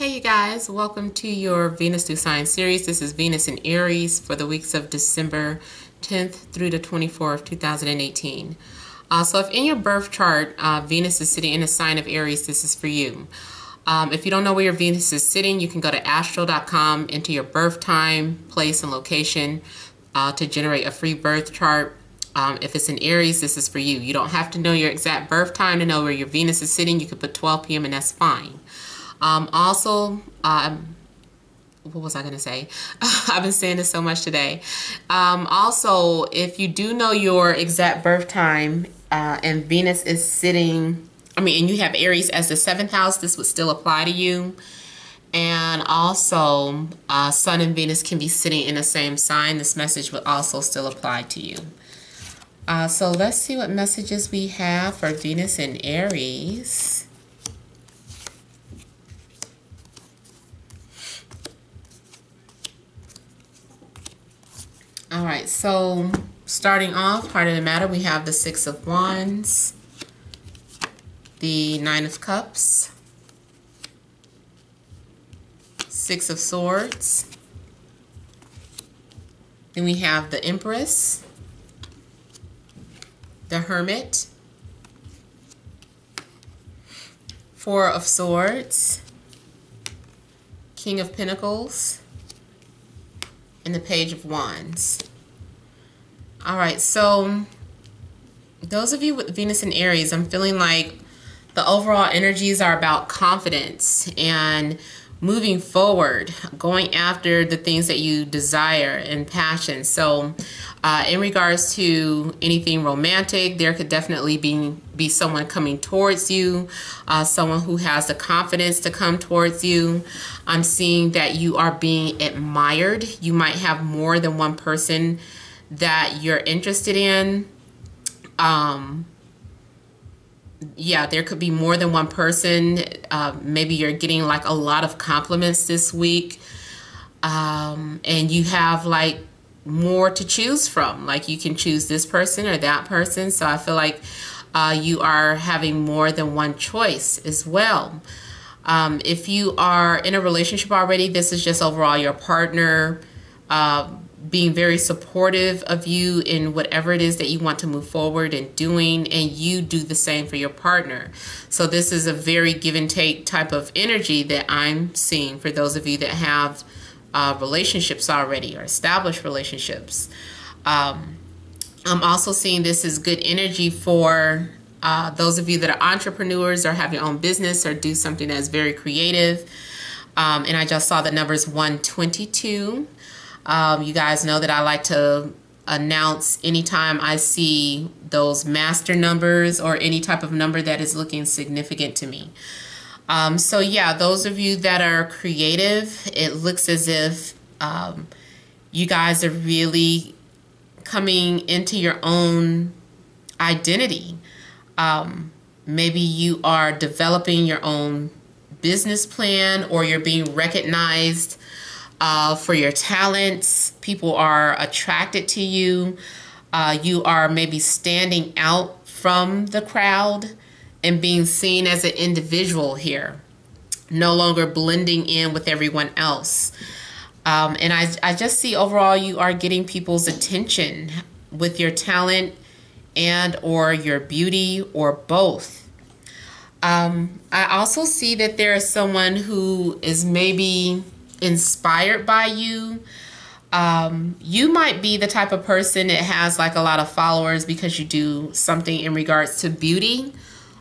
Hey you guys, welcome to your Venus through Sign series. This is Venus in Aries for the weeks of December 10th through the 24th, 2018. So if in your birth chart, Venus is sitting in a sign of Aries, this is for you. If you don't know where your Venus is sitting, you can go to astro.com, enter your birth time, place, and location to generate a free birth chart. If it's in Aries, this is for you. You don't have to know your exact birth time to know where your Venus is sitting. You could put 12 p.m. and that's fine. What was I going to say? I've been saying this so much today. Also, if you do know your exact birth time and Venus is sitting, and you have Aries as the 7th house, this would still apply to you. And also, Sun and Venus can be sitting in the same sign. This message would also still apply to you. So let's see what messages we have for Venus in Aries. All right, so starting off, heart of the matter, we have the 6 of Wands, the 9 of Cups, 6 of Swords, then we have the Empress, the Hermit, 4 of Swords, King of Pentacles, and the Page of Wands. All right, so those of you with Venus in Aries, I'm feeling like the overall energies are about confidence and moving forward, going after the things that you desire and passion. So in regards to anything romantic, there could definitely be someone coming towards you, someone who has the confidence to come towards you. I'm seeing that you are being admired. You might have more than one person that you're interested in. Yeah, there could be more than one person. Maybe you're getting like a lot of compliments this week. And you have like more to choose from. Like you can choose this person or that person. So I feel like you are having more than one choice as well. If you are in a relationship already, this is just overall your partner being very supportive of you in whatever it is that you want to move forward and doing, and you do the same for your partner. So this is a very give and take type of energy that I'm seeing for those of you that have relationships already or established relationships. I'm also seeing this as good energy for those of you that are entrepreneurs or have your own business or do something that's very creative. And I just saw the numbers 122. You guys know that I like to announce anytime I see those master numbers or any type of number that is looking significant to me. So yeah, those of you that are creative, it looks as if you guys are really coming into your own identity. Maybe you are developing your own business plan, or you're being recognized for your talents. People are attracted to you. You are maybe standing out from the crowd and being seen as an individual here, no longer blending in with everyone else. And I just see overall you are getting people's attention with your talent and or your beauty, or both. I also see that there is someone who is maybe inspired by you. You might be the type of person that has like a lot of followers because you do something in regards to beauty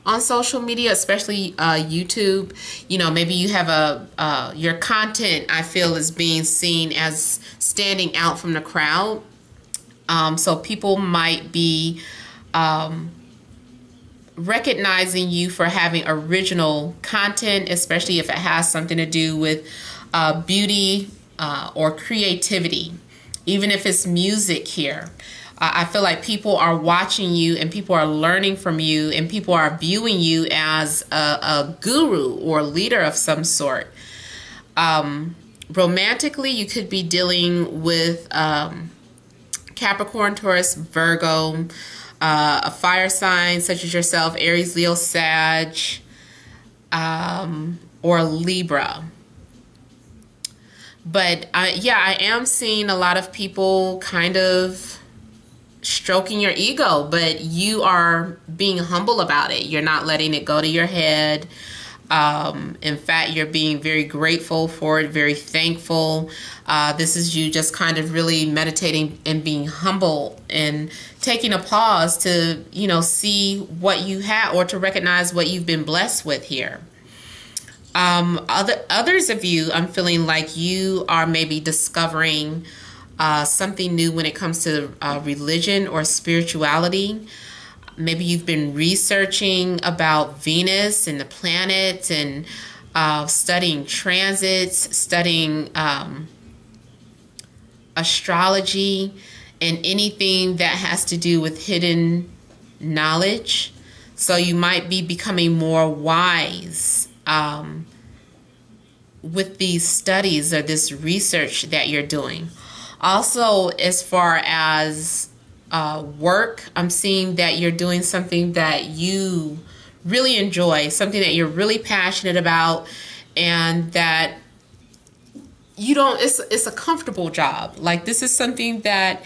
on social media, especially YouTube. You know, maybe you have your content, I feel, is being seen as standing out from the crowd. So people might be recognizing you for having original content, especially if it has something to do with beauty or creativity, even if it's music here. I feel like people are watching you and people are learning from you and people are viewing you as a guru or leader of some sort. Romantically, you could be dealing with Capricorn, Taurus, Virgo, a fire sign such as yourself, Aries, Leo, Sag, or Libra. But yeah, I am seeing a lot of people kind of stroking your ego, but you are being humble about it. You're not letting it go to your head. In fact, you're being very grateful for it, very thankful. This is you just kind of really meditating and being humble and taking a pause to, you know, see what you have or to recognize what you've been blessed with here. Others of you, I'm feeling like you are maybe discovering something new when it comes to religion or spirituality. Maybe you've been researching about Venus and the planets and studying transits, studying astrology, and anything that has to do with hidden knowledge. So you might be becoming more wise with these studies or this research that you're doing. Also, as far as work, I'm seeing that you're doing something that you really enjoy, something that you're really passionate about, and that you don't, it's a comfortable job. Like, this is something that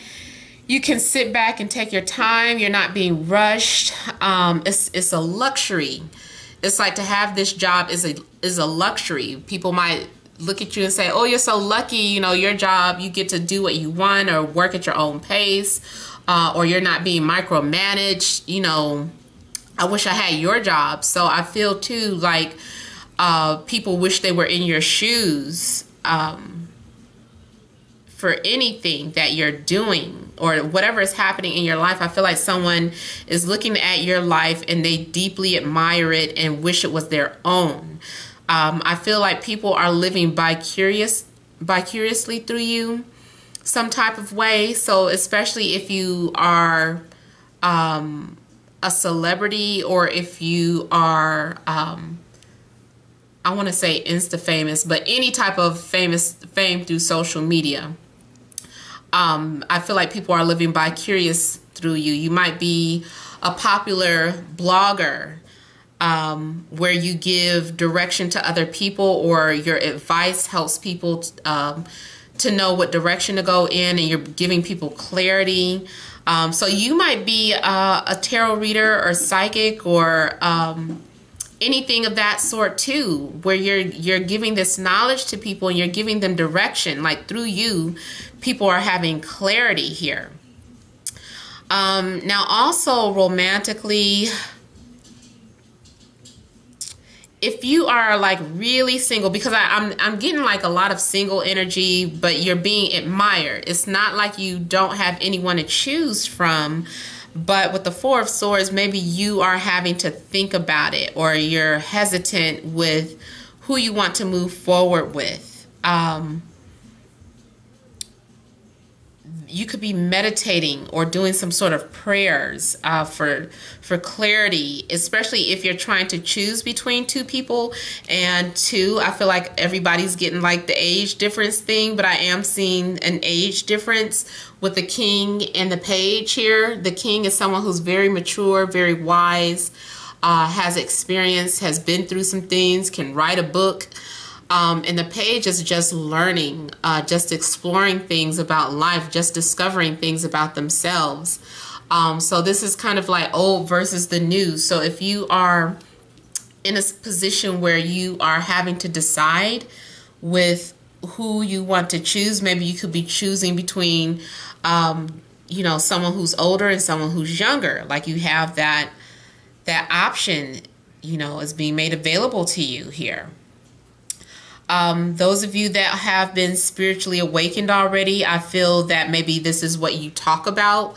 you can sit back and take your time. You're not being rushed. It's a luxury. It's like to have this job is a luxury. People might look at you and say, oh, you're so lucky, you know, your job, you get to do what you want or work at your own pace, or you're not being micromanaged. You know, I wish I had your job. So I feel too like people wish they were in your shoes for anything that you're doing or whatever is happening in your life. I feel like someone is looking at your life and they deeply admire it and wish it was their own. I feel like people are living vicariously through you some type of way. So especially if you are a celebrity, or if you are, I want to say Insta famous, but any type of fame through social media. I feel like people are living vicarious through you. You might be a popular blogger, where you give direction to other people, or your advice helps people to know what direction to go in, and you're giving people clarity. So you might be a tarot reader or psychic or anything of that sort too, where you're giving this knowledge to people and you're giving them direction. Like, through you, people are having clarity here. Now also romantically, if you are like really single, because I'm getting like a lot of single energy, but you're being admired. It's not like you don't have anyone to choose from, but with the Four of Swords, maybe you are having to think about it, or you're hesitant with who you want to move forward with. You could be meditating or doing some sort of prayers for clarity, especially if you're trying to choose between two people. And two, I feel like everybody's getting like the age difference thing, but I am seeing an age difference with the King and the Page here. The King is someone who's very mature, very wise, has experience, has been through some things, can write a book. And the Page is just learning, just exploring things about life, just discovering things about themselves. So this is kind of like old versus the new. So if you are in a position where you are having to decide with who you want to choose, maybe you could be choosing between, you know, someone who's older and someone who's younger. Like, you have that option, you know, is being made available to you here. Those of you that have been spiritually awakened already, I feel that maybe this is what you talk about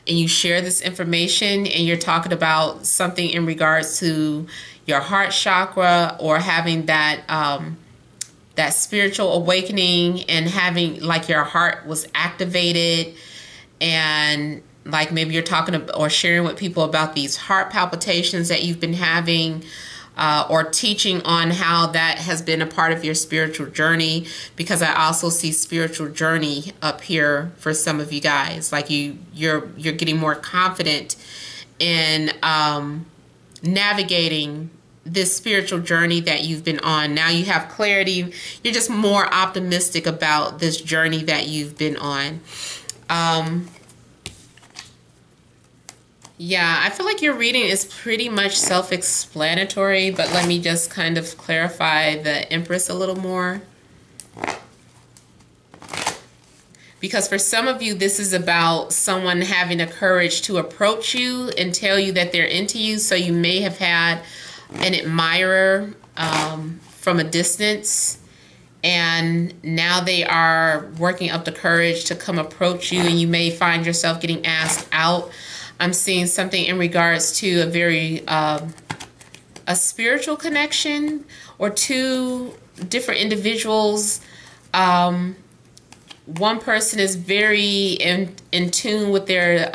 and you share this information, and you're talking about something in regards to your heart chakra, or having that that spiritual awakening and having like your heart was activated, and like maybe you're talking or sharing with people about these heart palpitations that you've been having. Or teaching on how that has been a part of your spiritual journey, because I also see spiritual journey up here for some of you guys. Like you're getting more confident in navigating this spiritual journey that you've been on. Now you have clarity. You're just more optimistic about this journey that you've been on. Yeah, I feel like your reading is pretty much self-explanatory, but let me just kind of clarify the Empress a little more. Because for some of you, this is about someone having the courage to approach you and tell you that they're into you. So you may have had an admirer from a distance, and now they are working up the courage to come approach you, and you may find yourself getting asked out. I'm seeing something in regards to a very a spiritual connection, or two different individuals. One person is very in tune with their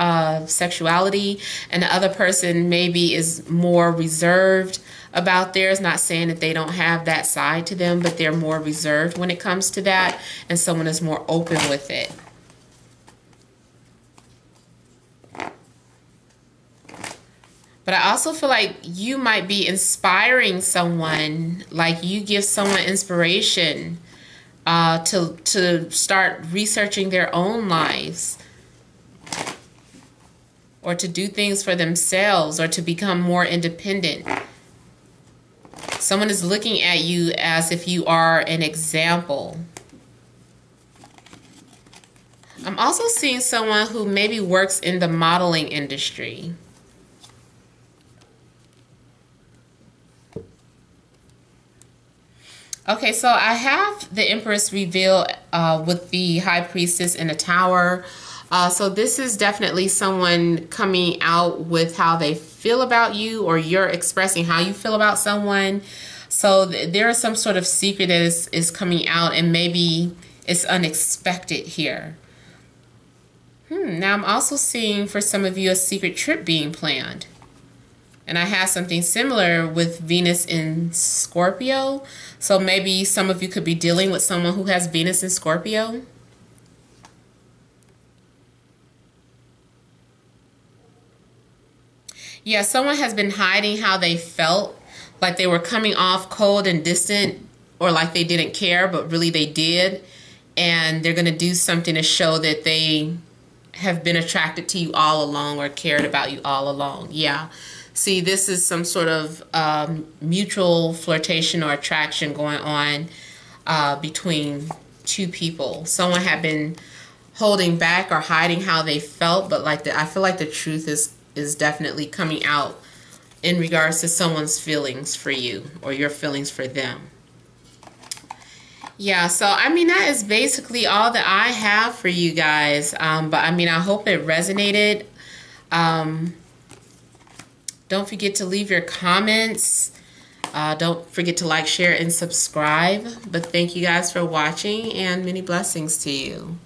sexuality, and the other person maybe is more reserved about theirs. Not saying that they don't have that side to them, but they're more reserved when it comes to that, and someone is more open with it. But I also feel like you might be inspiring someone, like you give someone inspiration to start researching their own lives, or to do things for themselves, or to become more independent. Someone is looking at you as if you are an example. I'm also seeing someone who maybe works in the modeling industry. Okay, so I have the Empress reveal with the High Priestess in a tower. So this is definitely someone coming out with how they feel about you, or you're expressing how you feel about someone. So there is some sort of secret that is coming out, and maybe it's unexpected here. Now I'm also seeing for some of you a secret trip being planned. And I have something similar with Venus in Scorpio. So maybe some of you could be dealing with someone who has Venus in Scorpio. Yeah, someone has been hiding how they felt, like they were coming off cold and distant, or like they didn't care, but really they did. And they're going to do something to show that they have been attracted to you all along, or cared about you all along. Yeah. See, this is some sort of mutual flirtation or attraction going on between two people. Someone had been holding back or hiding how they felt, but like I feel like the truth is definitely coming out in regards to someone's feelings for you, or your feelings for them. Yeah, so I mean, that is basically all that I have for you guys. But I mean, I hope it resonated. Don't forget to leave your comments. Don't forget to like, share, and subscribe. But thank you guys for watching, and many blessings to you.